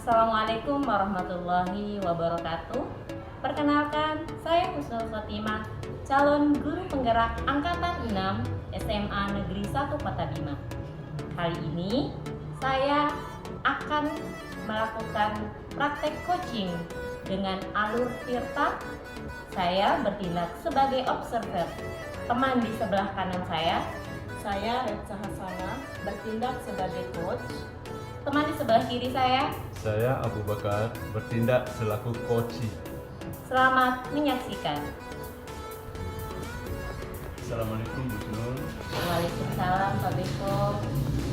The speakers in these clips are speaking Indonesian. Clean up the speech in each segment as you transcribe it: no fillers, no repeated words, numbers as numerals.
Assalamualaikum warahmatullahi wabarakatuh. Perkenalkan, saya Husnul Khotimah, calon guru penggerak Angkatan 6 SMA Negeri 1 Kota Bima. Kali ini saya akan melakukan praktek coaching dengan alur Tirta. Saya bertindak sebagai observer. Teman di sebelah kanan saya Retsa Hasanah, bertindak sebagai coach. Teman di sebelah kiri saya Abu Bakar, bertindak selaku coach. Selamat menyaksikan. Assalamualaikum Bu Nur. Waalaikumsalam Pak Beko.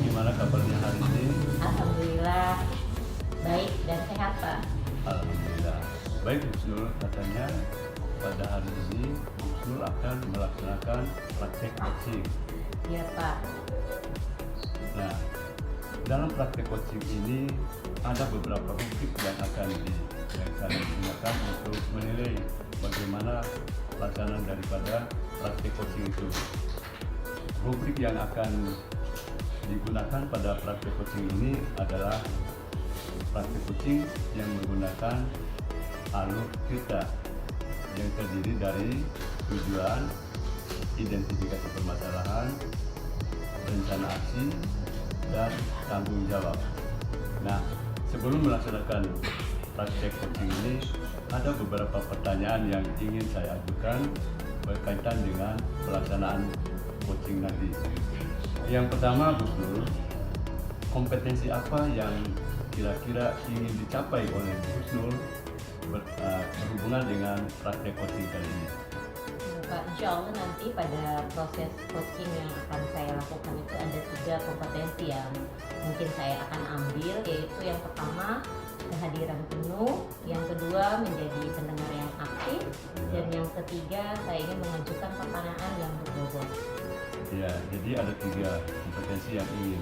Gimana kabarnya hari ini? Alhamdulillah baik dan sehat Pak. Alhamdulillah. Baik Bu Nur, katanya pada hari ini Bu Nur akan melaksanakan praktek coaching. Iya Pak. Nah, dalam praktek coaching ini ada beberapa rubrik yang akan digunakan untuk menilai bagaimana pelaksanaan daripada praktek coaching itu. Rubrik yang akan digunakan pada praktek coaching ini adalah praktek coaching yang menggunakan alur Tirta yang terdiri dari tujuan, identifikasi permasalahan, rencana aksi, dan tanggung jawab. Nah, sebelum melaksanakan praktek coaching ini, ada beberapa pertanyaan yang ingin saya ajukan berkaitan dengan pelaksanaan coaching nanti. Yang pertama, Bu Nur, kompetensi apa yang kira-kira ingin dicapai oleh Bu Nur berhubungan dengan praktek coaching kali ini? Pak, insya Allah nanti pada proses coaching yang akan saya lakukan itu ada 3 kompetensi yang mungkin saya akan ambil, yaitu yang pertama kehadiran penuh, yang kedua menjadi pendengar yang aktif, dan yang ketiga saya ingin mengajukan pertanyaan yang berbobot. Ya, jadi ada 3 kompetensi yang ingin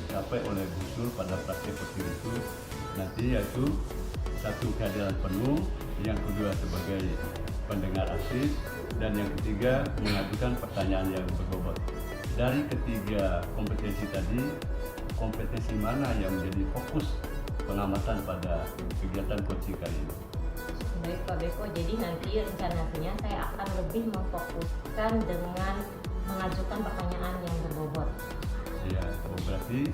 dicapai oleh Bu Nur pada praktek coaching itu nanti, yaitu 1, kehadiran penuh, yang kedua sebagai pendengar aktif, dan yang ketiga mengajukan pertanyaan yang berbobot. Dari ketiga kompetensi tadi, kompetensi mana yang menjadi fokus pengamatan pada kegiatan coaching kali ini? Baik Pak Beko, jadi nanti rencananya saya akan lebih memfokuskan dengan mengajukan pertanyaan yang berbobot. Ya, berarti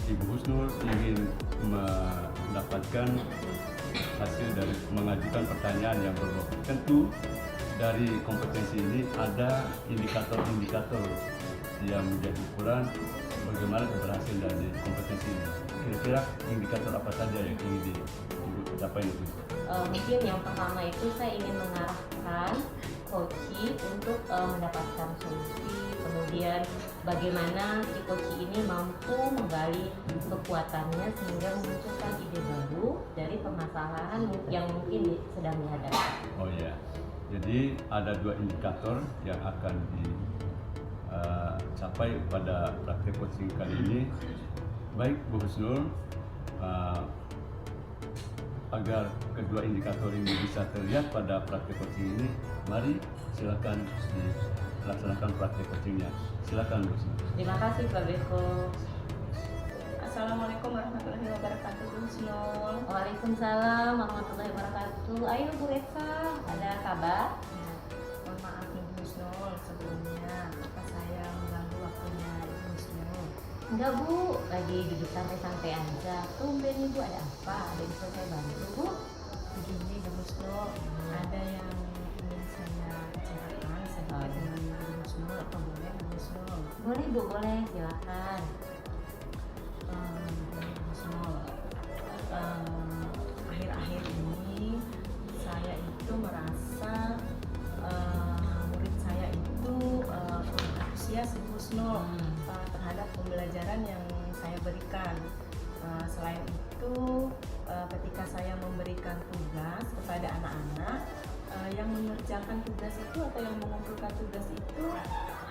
Ibu Husnul ingin mendapatkan hasil dari mengajukan pertanyaan yang berbobot. Tentu dari kompetensi ini ada indikator-indikator yang menjadi ukuran bagaimana keberhasilan dari kompetensi ini. Kira-kira indikator apa saja yang ingin dicapai itu? Mungkin yang pertama itu saya ingin mengarahkan coaching untuk mendapatkan solusi, kemudian bagaimana si coaching ini mampu menggali kekuatannya sehingga memunculkan ide baru dari permasalahan yang mungkin sedang dihadapi. Oh ya, jadi ada 2 indikator yang akan dicapai pada praktek coaching kali ini. Baik Bu Husnul, agar kedua indikator ini bisa terlihat pada praktek coaching ini, mari silakan dilaksanakan praktek coachingnya. Silakan Bu Husnul. Terima kasih Pak Beko. Assalamualaikum warahmatullahi wabarakatuh, Bu Husnul. Waalaikumsalam warahmatullahi wabarakatuh. Ayo Bu Retsa, ada kabar? Mohon maaf nih Bu Husnul, sebelumnya apa saya mengganggu waktunya Ibu Husnul? Enggak Bu, lagi duduk santai-santai aja. Tumben Ibu, ada apa? Ada yang bisa saya bantu Bu? Begini Bu Husnul, ada yang ingin saya bicarakan sedikit dengan Bu Husnul. Apa boleh Bu Husnul? Boleh Bu, boleh, silakan. Bu Husnul, akhir-akhir ini saya itu merasa murid saya itu antusias Bu Husnul terhadap pembelajaran yang saya berikan. Selain itu, ketika saya memberikan tugas kepada anak-anak, yang mengerjakan tugas itu atau yang mengumpulkan tugas itu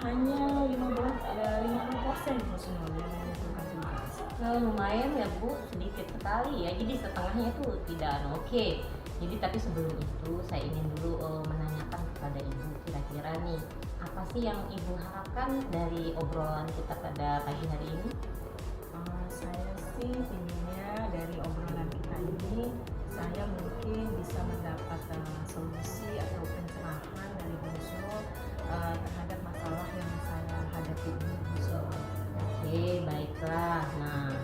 hanya 50% Bu Husnul yang mengumpulkan tugas. Lumayan ya Bu, sedikit sekali ya. Jadi setengahnya itu tidak oke. Jadi tapi sebelum itu saya ingin dulu menanyakan kepada Ibu, kira-kira nih apa sih yang Ibu harapkan dari obrolan kita pada pagi hari ini? Saya sih inginnya dari obrolan kita ini saya mungkin bisa mendapat solusi atau pencerahan dari Bu Husnul terhadap masalah yang saya hadapi ini, Bu Husnul. Oke, baiklah. Nah,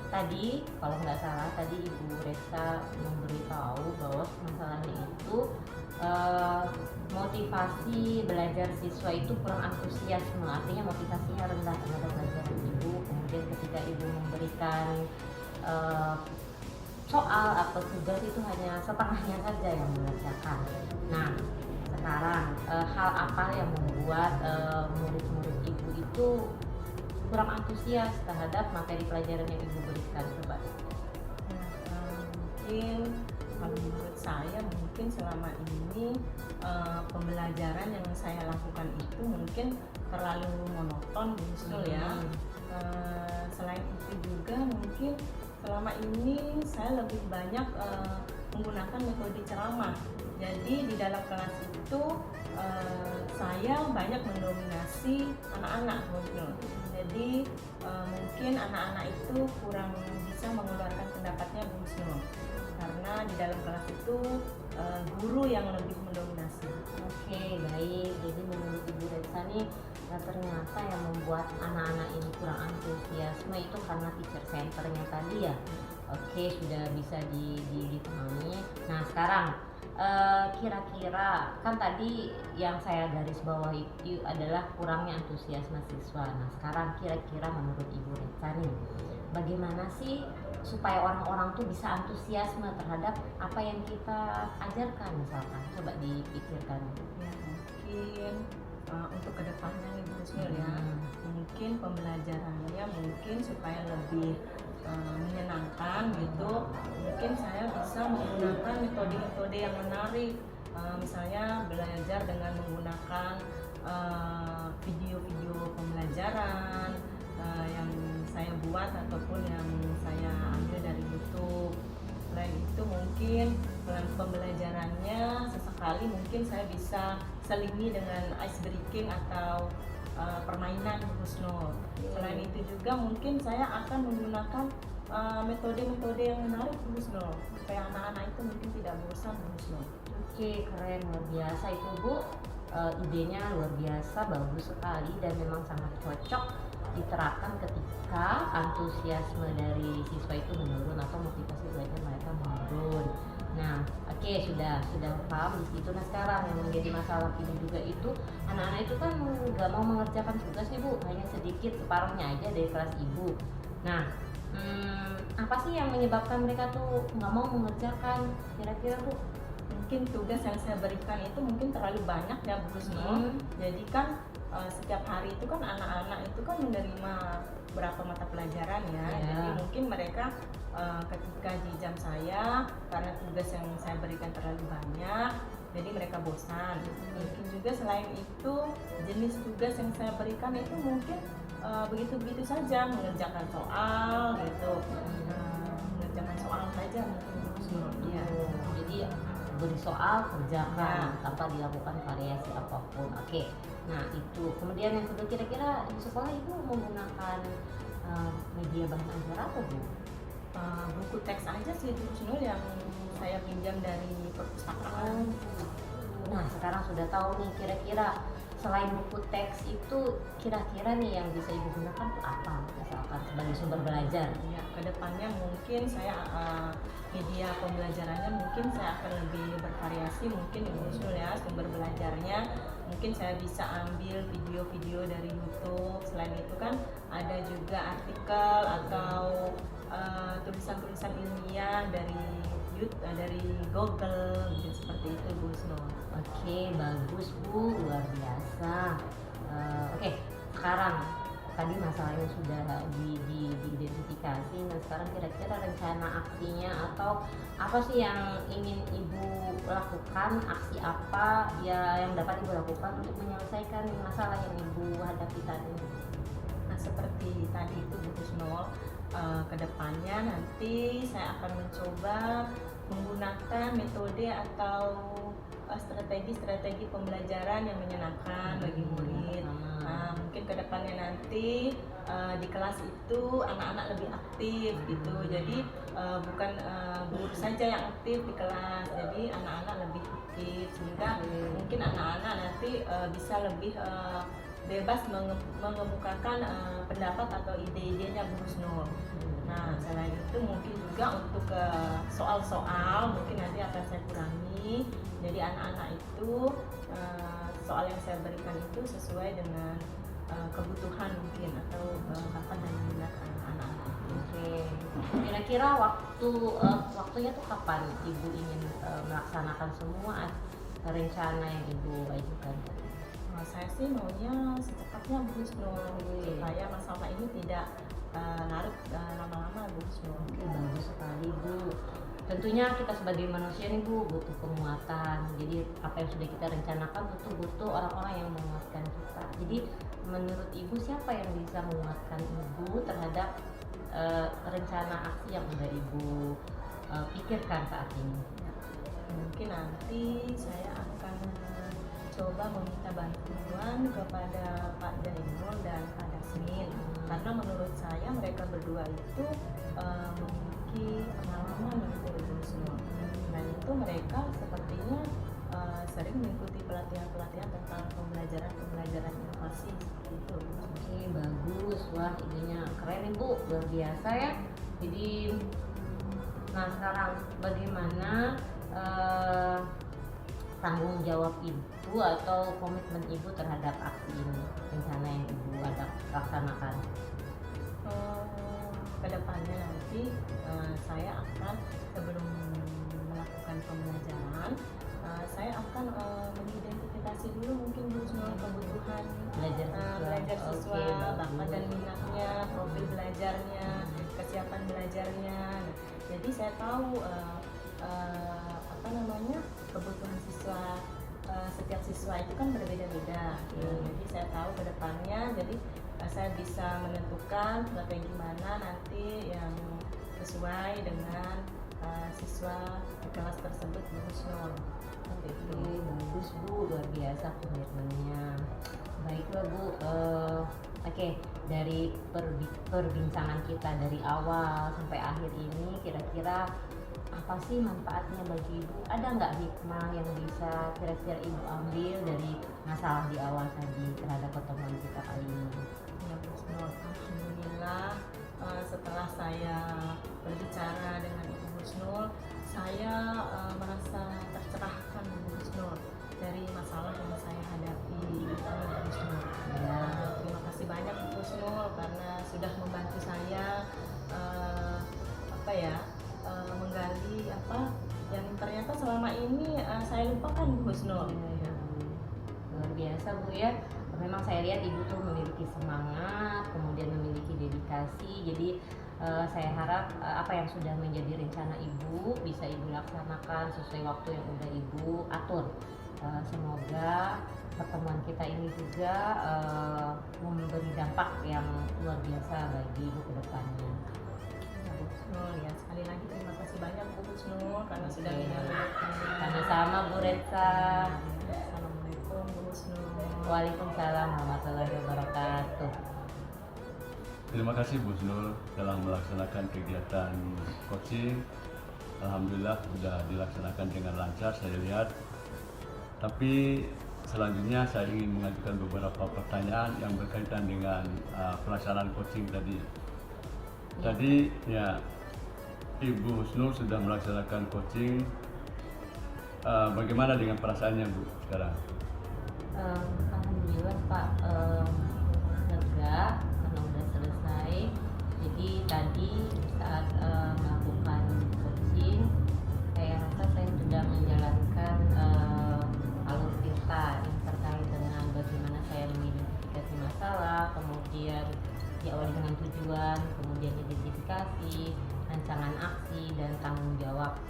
tadi kalau nggak salah tadi Ibu Resa memberitahu bahwa masalahnya itu motivasi belajar siswa itu kurang antusiasme, artinya motivasinya rendah terhadap pelajaran Ibu. Kemudian ketika Ibu memberikan soal atau tugas itu hanya setengahnya saja yang mengerjakan. Nah, sekarang hal apa yang membuat murid-murid Ibu itu kurang antusias terhadap materi pelajaran yang Ibu berikan, coba? Mungkin kalau menurut saya mungkin selama ini pembelajaran yang saya lakukan itu mungkin terlalu monoton, Bu Husnul ya. Selain itu juga mungkin selama ini saya lebih banyak menggunakan metode ceramah. Jadi di dalam kelas itu saya banyak mendominasi anak-anak, Bu Husnul. Jadi mungkin anak-anak itu kurang bisa mengeluarkan pendapatnya, Bu Husnul, karena di dalam kelas itu guru yang lebih mendominasi. Oke, baik. Jadi menurut Ibu Retsa nih, ternyata yang membuat anak-anak ini kurang antusiasme itu karena teacher centernya tadi ya. Oke, sudah bisa dipahami. Nah, sekarang kira-kira kan tadi yang saya garis bawah itu adalah kurangnya antusiasme siswa. Nah, sekarang kira-kira menurut Ibu Retsa nih, bagaimana sih supaya orang-orang tuh bisa antusiasme terhadap apa yang kita ajarkan, misalkan? Coba dipikirkan. Ya, mungkin untuk kedepannya nih, Bu Husnul ya, mungkin pembelajarannya mungkin supaya lebih menyenangkan gitu, mungkin saya bisa menggunakan metode-metode yang menarik, misalnya belajar dengan menggunakan video-video pembelajaran yang saya buat ataupun yang saya ambil dari YouTube. Selain itu mungkin pembelajarannya sesekali mungkin saya bisa selingi dengan ice breaking atau permainan, Bu Husnul. Selain itu juga mungkin saya akan menggunakan metode-metode yang menarik, Bu Husnul, supaya anak-anak itu mungkin tidak bosan, Bu Husnul. Oke, keren, luar biasa itu, Bu. Idenya luar biasa, bagus sekali dan memang sangat cocok diterapkan ketika antusiasme dari siswa itu menurun atau motivasi belajar mereka menurun. Nah, oke, sudah paham di situ. Nah, sekarang yang menjadi masalah ini juga itu anak-anak itu kan nggak mau mengerjakan tugas nih, Bu, hanya sedikit, separuhnya aja dari kelas Ibu. Nah, apa sih yang menyebabkan mereka tuh nggak mau mengerjakan? Kira-kira, Bu? Mungkin tugas yang saya berikan itu mungkin terlalu banyak ya, Bu Husnul. Jadi kan setiap hari itu kan anak-anak itu kan menerima berapa mata pelajaran ya. Jadi mungkin mereka ketika di jam saya, karena tugas yang saya berikan terlalu banyak, jadi mereka bosan. Mungkin juga selain itu jenis tugas yang saya berikan itu mungkin begitu-begitu saja, mengerjakan soal gitu, mengerjakan soal saja mungkin, Bu Husnul. Ya. Jadi beri soal, kerjakan tanpa dilakukan variasi apapun. Oke. Nah, itu. Kemudian yang kedua, kira-kira di sekolah Ibu menggunakan media bahan ajar apa, Bu? Buku teks aja sih, Bu Husnul, yang saya pinjam dari perpustakaan. Nah, sekarang sudah tahu nih, kira-kira selain buku teks itu kira-kira nih yang bisa Ibu gunakan tuh apa, misalkan sebagai sumber belajar? Ya, kedepannya mungkin saya media pembelajarannya mungkin saya akan lebih bervariasi, mungkin Ibu Husnul ya, sumber belajarnya mungkin saya bisa ambil video-video dari YouTube. Selain itu kan ada juga artikel atau tulisan-tulisan ilmiah dari YouTube, dari Google, gitu, seperti itu, Bu Husnul. Oke, bagus, Bu, luar biasa. Oke, sekarang tadi masalahnya sudah diidentifikasi. Nah, sekarang kira-kira rencana aksinya atau apa sih yang ingin Ibu lakukan, aksi apa ya yang dapat Ibu lakukan untuk menyelesaikan masalah yang Ibu hadapi tadi? Nah, seperti tadi itu, Bu Husnul, kedepannya nanti saya akan mencoba menggunakan metode atau strategi-strategi pembelajaran yang menyenangkan bagi murid. Nah, mungkin kedepannya nanti di kelas itu anak-anak lebih aktif gitu. Jadi bukan guru saja yang aktif di kelas, jadi anak-anak lebih aktif sehingga mungkin anak-anak nanti bisa lebih bebas mengemukakan pendapat atau ide-idenya Bu Husnul. Nah, selain itu mungkin juga untuk soal-soal mungkin nanti akan saya kurangi. Jadi anak-anak itu soal yang saya berikan itu sesuai dengan kebutuhan mungkin atau bakat dan minat anak-anak. Oke. Kira-kira waktunya tuh kapan Ibu ingin melaksanakan semua rencana yang Ibu ajukan? Saya sih maunya secepatnya Bu Husnul supaya masalah ini tidak larut lama-lama Bu Husnul. Oke, bagus sekali Bu. Tentunya kita sebagai manusia nih Bu butuh penguatan. Jadi apa yang sudah kita rencanakan butuh orang-orang yang menguatkan kita. Jadi menurut Ibu siapa yang bisa menguatkan Ibu terhadap rencana aksi yang sudah Ibu pikirkan saat ini? Mungkin nanti saya akan coba meminta bantuan kepada Pak Jainul dan Pak Dasmin, karena menurut saya mereka berdua itu memiliki pengalaman gitu Bu Husnul. Dan itu mereka sepertinya sering mengikuti pelatihan-pelatihan tentang pembelajaran inovasi seperti itu. Oke, bagus. Wah, idenya keren nih Bu, luar biasa ya. Jadi, nah sekarang bagaimana tanggung jawab Ibu atau komitmen Ibu terhadap aksi ini, rencana yang Ibu laksanakan? Kedepannya nanti saya akan sebelum melakukan pembelajaran saya akan mengidentifikasi dulu mungkin Bu Husnul kebutuhan belajar siswa, bakat dan minatnya, profil belajarnya, kesiapan belajarnya. Jadi saya tahu kebutuhan siswa, setiap siswa itu kan berbeda-beda. Jadi saya tahu ke depannya, jadi saya bisa menentukan strategi mana nanti yang sesuai dengan siswa di kelas tersebut Bu Husnul. Bagus Bu, luar biasa komitmennya. Baiklah Bu, oke, dari perbincangan kita dari awal sampai akhir ini, kira-kira apa sih manfaatnya bagi Ibu? Ada nggak hikmah yang bisa kira-kira Ibu ambil dari masalah di awal tadi terhadap pertemuan kita kali ini? Ya Bu Husnul, alhamdulillah setelah saya berbicara dengan Ibu Husnul, saya merasa tercerahkan Bu Husnul dari masalah yang saya hadapi Bu Husnul. Ya. Terima kasih banyak Bu Husnul karena sudah membantu saya menggali apa yang ternyata selama ini saya lupakan Bu Husnul. Luar biasa Bu ya. Memang saya lihat Ibu tuh memiliki semangat, kemudian memiliki dedikasi. Jadi saya harap apa yang sudah menjadi rencana Ibu bisa Ibu laksanakan sesuai waktu yang udah Ibu atur. Semoga pertemuan kita ini juga memberi dampak yang luar biasa bagi Ibu ke depannya. Ya Bu Husnul, ya sekali lagi terima kasih banyak Bu Husnul karena sudah menyambutkan. Sama-sama Bu Retsa. Assalamualaikum Bu Husnul. Waalaikumsalam warahmatullahi wabarakatuh. Terima kasih Bu Husnul dalam melaksanakan kegiatan coaching. Alhamdulillah sudah dilaksanakan dengan lancar saya lihat. Tapi selanjutnya saya ingin mengajukan beberapa pertanyaan yang berkaitan dengan pelaksanaan coaching tadi. Tadi ya Ibu Husnul sudah melaksanakan coaching. Bagaimana dengan perasaannya Bu sekarang? Alhamdulillah Pak, lega karena udah selesai. Jadi tadi saat melakukan coaching, saya rasa saya sudah menjalankan alur cerita yang terkait dengan bagaimana saya mengidentifikasi masalah, kemudian diawali dengan tujuan, kemudian identifikasi, rancangan aksi, dan tanggung jawab.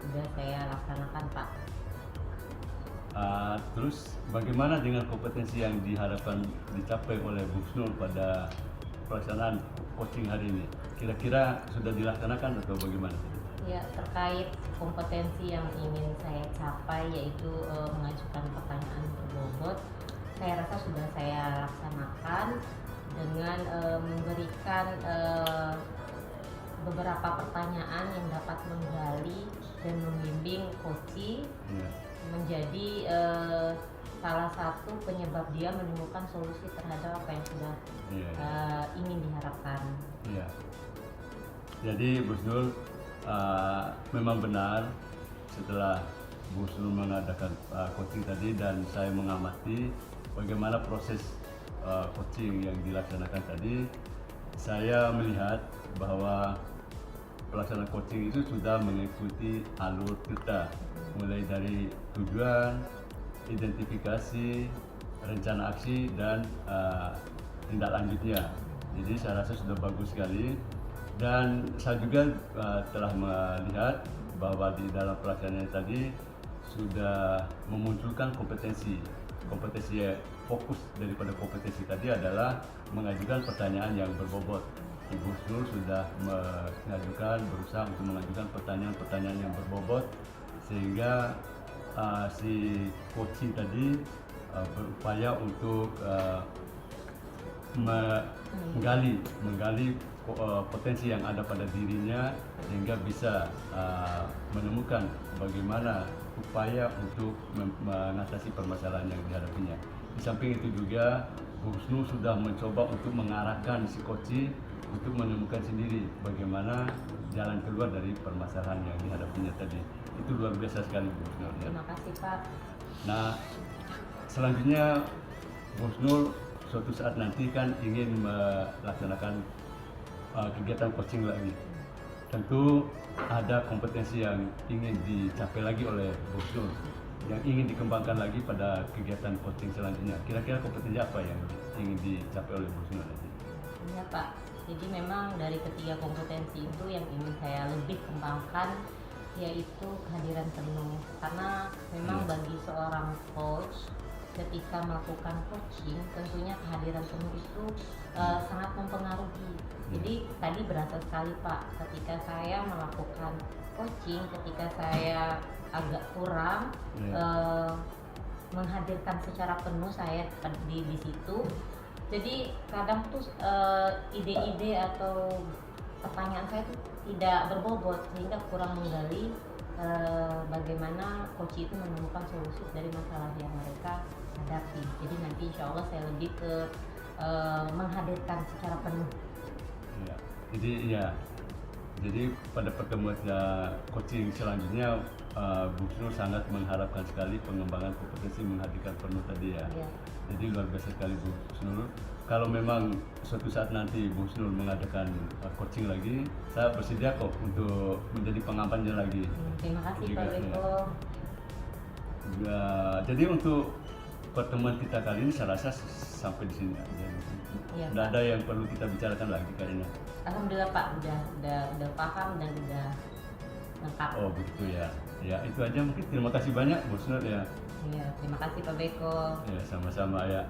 Sudah saya laksanakan Pak. Terus bagaimana dengan kompetensi yang diharapkan dicapai oleh Bu Husnul pada pelaksanaan coaching hari ini? Kira-kira sudah dilaksanakan atau bagaimana? Ya, terkait kompetensi yang ingin saya capai yaitu mengajukan pertanyaan berbobot, saya rasa sudah saya laksanakan dengan memberikan beberapa pertanyaan yang dapat menggali dan membimbing coaching Ya. menjadi salah satu penyebab dia menemukan solusi terhadap apa yang sudah Iya. ingin diharapkan. Iya. Jadi Bu Husnul memang benar setelah Bu Husnul mengadakan coaching tadi dan saya mengamati bagaimana proses coaching yang dilaksanakan tadi, saya melihat bahwa pelaksanaan coaching itu sudah mengikuti alur kita mulai dari tujuan, identifikasi, rencana aksi dan tindak lanjutnya. Jadi saya rasa sudah bagus sekali dan saya juga telah melihat bahwa di dalam pelaksanaan tadi sudah memunculkan kompetensi fokus daripada kompetensi tadi adalah mengajukan pertanyaan yang berbobot. Ibu Husnul sudah berusaha untuk mengajukan pertanyaan-pertanyaan yang berbobot sehingga si coaching tadi berupaya untuk menggali potensi yang ada pada dirinya sehingga bisa menemukan bagaimana upaya untuk mengatasi permasalahan yang dihadapinya. Di samping itu juga Bu Husnul sudah mencoba untuk mengarahkan si coaching untuk menemukan sendiri bagaimana jalan keluar dari permasalahan yang dihadapinya tadi. Itu luar biasa sekali Bu Husnul. Ya. Terima kasih Pak. Nah, selanjutnya Bu Husnul suatu saat nanti kan ingin melaksanakan kegiatan coaching lagi. Tentu ada kompetensi yang ingin dicapai lagi oleh Bu Husnul, yang ingin dikembangkan lagi pada kegiatan coaching selanjutnya. Kira-kira kompetensi apa yang ingin dicapai oleh Bu Husnul nanti? Iya Pak, jadi memang dari ketiga kompetensi itu yang ingin saya lebih kembangkan yaitu kehadiran penuh, karena memang bagi seorang coach ketika melakukan coaching tentunya kehadiran penuh itu sangat mempengaruhi. Jadi tadi berasa sekali Pak ketika saya melakukan coaching, ketika saya agak kurang menghadirkan secara penuh saya di situ. Jadi kadang tuh ide-ide atau pertanyaan saya tuh tidak berbobot sehingga kurang menggali bagaimana coach itu menemukan solusi dari masalah yang mereka hadapi. Jadi nanti insya Allah saya lebih ke menghadirkan secara penuh. Ya, jadi pada pertemuan coaching selanjutnya Bu Husnul sangat mengharapkan sekali pengembangan kompetensi menghadirkan penuh tadi ya. Ya. Jadi luar biasa sekali Bu Husnul. Kalau memang suatu saat nanti Bu Husnul mengadakan coaching lagi, saya bersedia kok untuk menjadi pengampannya lagi. Terima kasih Juga, Pak Beko. Ya, jadi untuk pertemuan kita kali ini saya rasa sampai di sini aja. Iya, Tidak Pak. ada yang perlu kita bicarakan lagi kayaknya. Alhamdulillah Pak, udah paham dan udah lengkap. Oh begitu ya. Ya itu aja mungkin. Terima kasih banyak Bu Husnul ya. Iya, terima kasih Pak Beko. Ya sama-sama ya.